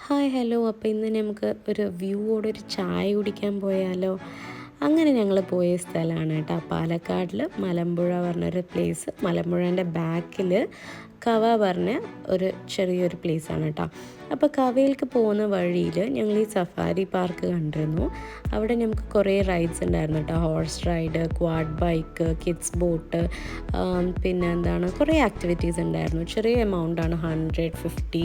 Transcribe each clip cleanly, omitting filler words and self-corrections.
Hi hello. അപ്പോൾ ഇന്ന് നമുക്ക് ഒരു വ്യൂവോടൊരു ചായ കുടിക്കാൻ പോയാലോ? അങ്ങനെ ഞങ്ങൾ പോയ സ്ഥലമാണ് കേട്ടോ പാലക്കാടിൽ മലമ്പുഴ പറഞ്ഞൊരു പ്ലേസ്. മലമ്പുഴേൻ്റെ ബാക്കിൽ കവ പറഞ്ഞ ഒരു ചെറിയൊരു പ്ലേസാണ് കേട്ടോ. അപ്പോൾ കവയിലേക്ക് പോകുന്ന വഴിയിൽ ഞങ്ങൾ ഈ സഫാരി പാർക്ക് കണ്ടിരുന്നു. അവിടെ നമുക്ക് കുറേ റൈഡ്സ് ഉണ്ടായിരുന്നു കേട്ടോ. Horse ride, quad bike, kids boat, പിന്നെ എന്താണ് കുറേ ആക്ടിവിറ്റീസ് ഉണ്ടായിരുന്നു. ചെറിയ എമൗണ്ടാണ്, 150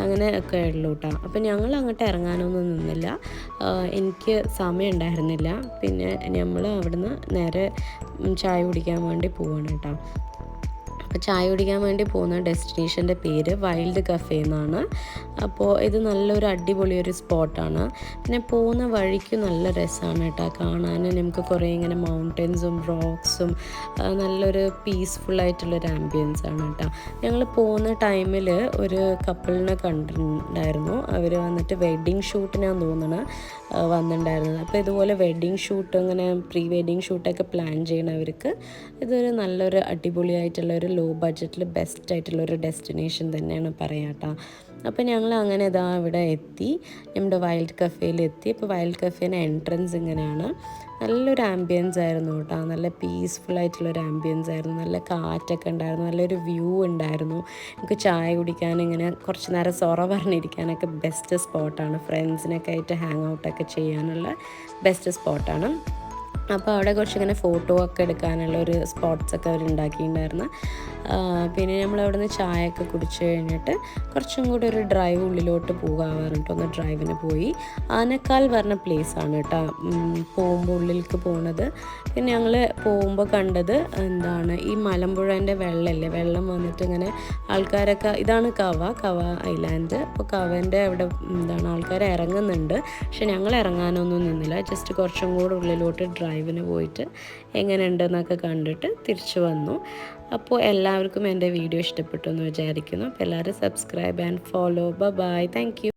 അങ്ങനെയൊക്കെ ഉള്ളൂ കേട്ടോ. അപ്പോൾ ഞങ്ങൾ അങ്ങോട്ട് ഇറങ്ങാനൊന്നും നിന്നില്ല, എനിക്ക് സമയം ഉണ്ടായിരുന്നില്ല. പിന്നെ നമ്മൾ അവിടുന്ന് നേരെ ചായ കുടിക്കാൻ വേണ്ടി പോവാണ് കേട്ടോ. അപ്പോൾ ചായ കുടിക്കാൻ വേണ്ടി പോകുന്ന ഡെസ്റ്റിനേഷൻ്റെ പേര് വൈൽഡ് കഫേ എന്നാണ്. അപ്പോൾ ഇത് നല്ലൊരു അടിപൊളിയൊരു സ്പോട്ടാണ്. പിന്നെ പോകുന്ന വഴിക്ക് നല്ല രസമാണ് കേട്ടോ കാണാൻ. നമുക്ക് കുറേ ഇങ്ങനെ മൗണ്ടൻസും റോക്സും നല്ലൊരു പീസ്ഫുള്ളായിട്ടുള്ളൊരു ആംബിയൻസ് ആണ് കേട്ടോ. ഞങ്ങൾ പോകുന്ന ടൈമിൽ ഒരു കപ്പിളിനെ കണ്ടിട്ടുണ്ടായിരുന്നു. അവർ വന്നിട്ട് വെഡ്ഡിങ് ഷൂട്ടിനാന്ന് തോന്നുന്നത് വന്നിട്ടുണ്ടായിരുന്നത്. അപ്പോൾ ഇതുപോലെ വെഡ്ഡിങ് ഷൂട്ട്, ഇങ്ങനെ പ്രീ വെഡ്ഡിങ് ഷൂട്ടൊക്കെ പ്ലാൻ ചെയ്യണവർക്ക് ഇതൊരു നല്ലൊരു അടിപൊളിയായിട്ടുള്ളൊരു ലോ ബഡ്ജറ്റിൽ ബെസ്റ്റ് ആയിട്ടുള്ളൊരു ഡെസ്റ്റിനേഷൻ തന്നെയാണ് പറയാം കേട്ടോ. അപ്പോൾ ഞങ്ങൾ അങ്ങനെ ഇതാ ഇവിടെ എത്തി, നമ്മുടെ വൈൽഡ് കഫേയിലെത്തി. അപ്പോൾ വൈൽഡ് കഫേൻ്റെ എൻട്രൻസ് ഇങ്ങനെയാണ്. നല്ലൊരു ആംബിയൻസ് ആയിരുന്നു കേട്ടോ, നല്ല പീസ്ഫുള്ളായിട്ടുള്ളൊരു ആംബിയൻസ് ആയിരുന്നു. നല്ല കാറ്റൊക്കെ ഉണ്ടായിരുന്നു, നല്ലൊരു വ്യൂ ഉണ്ടായിരുന്നു. നമുക്ക് ചായ കുടിക്കാൻ, ഇങ്ങനെ കുറച്ച് നേരം സൊറ പറഞ്ഞിരിക്കാനൊക്കെ ബെസ്റ്റ് സ്പോട്ടാണ്. ഫ്രണ്ട്സിനൊക്കെ ആയിട്ട് ഹാങ് ഔട്ടൊക്കെ ചെയ്യാനുള്ള ബെസ്റ്റ് സ്പോട്ടാണ്. അപ്പോൾ അവിടെ കുറച്ചിങ്ങനെ ഫോട്ടോ ഒക്കെ എടുക്കാനുള്ള ഒരു സ്പോട്ട്സൊക്കെ അവർ ഉണ്ടാക്കിയിട്ടുണ്ടായിരുന്നു. പിന്നെ നമ്മൾ അവിടെ നിന്ന് ചായയൊക്കെ കുടിച്ച് കഴിഞ്ഞിട്ട് കുറച്ചും കൂടി ഒരു ഡ്രൈവ് ഉള്ളിലോട്ട് പോകാൻ പറഞ്ഞിട്ട് ഒന്ന് ഡ്രൈവിന് പോയി. ആനക്കാൽ പറഞ്ഞ പ്ലേസാണ് കേട്ടോ പോകുമ്പോൾ ഉള്ളിലേക്ക് പോകുന്നത്. പിന്നെ ഞങ്ങൾ പോകുമ്പോൾ കണ്ടത് എന്താണ്, ഈ മലമ്പുഴേൻ്റെ വെള്ളമില്ലേ, വെള്ളം വന്നിട്ട് ഇങ്ങനെ ആൾക്കാരൊക്കെ, ഇതാണ് കവ ഐലാൻഡ്. അപ്പോൾ കവൻ്റെ അവിടെ എന്താണ് ആൾക്കാർ ഇറങ്ങുന്നുണ്ട്. പക്ഷെ ഞങ്ങൾ ഇറങ്ങാനൊന്നും നിന്നില്ല, ജസ്റ്റ് കുറച്ചും കൂടെ ഉള്ളിലോട്ട് ഡ്രൈവിന് പോയിട്ട് എങ്ങനെയുണ്ടെന്നൊക്കെ കണ്ടിട്ട് തിരിച്ചു വന്നു. അപ്പോൾ എല്ലാവർക്കും എൻ്റെ വീഡിയോ ഇഷ്ടപ്പെട്ടു എന്ന് വിചാരിക്കുന്നു. അപ്പോൾ എല്ലാവരും subscribe and follow. Bye. Thank U.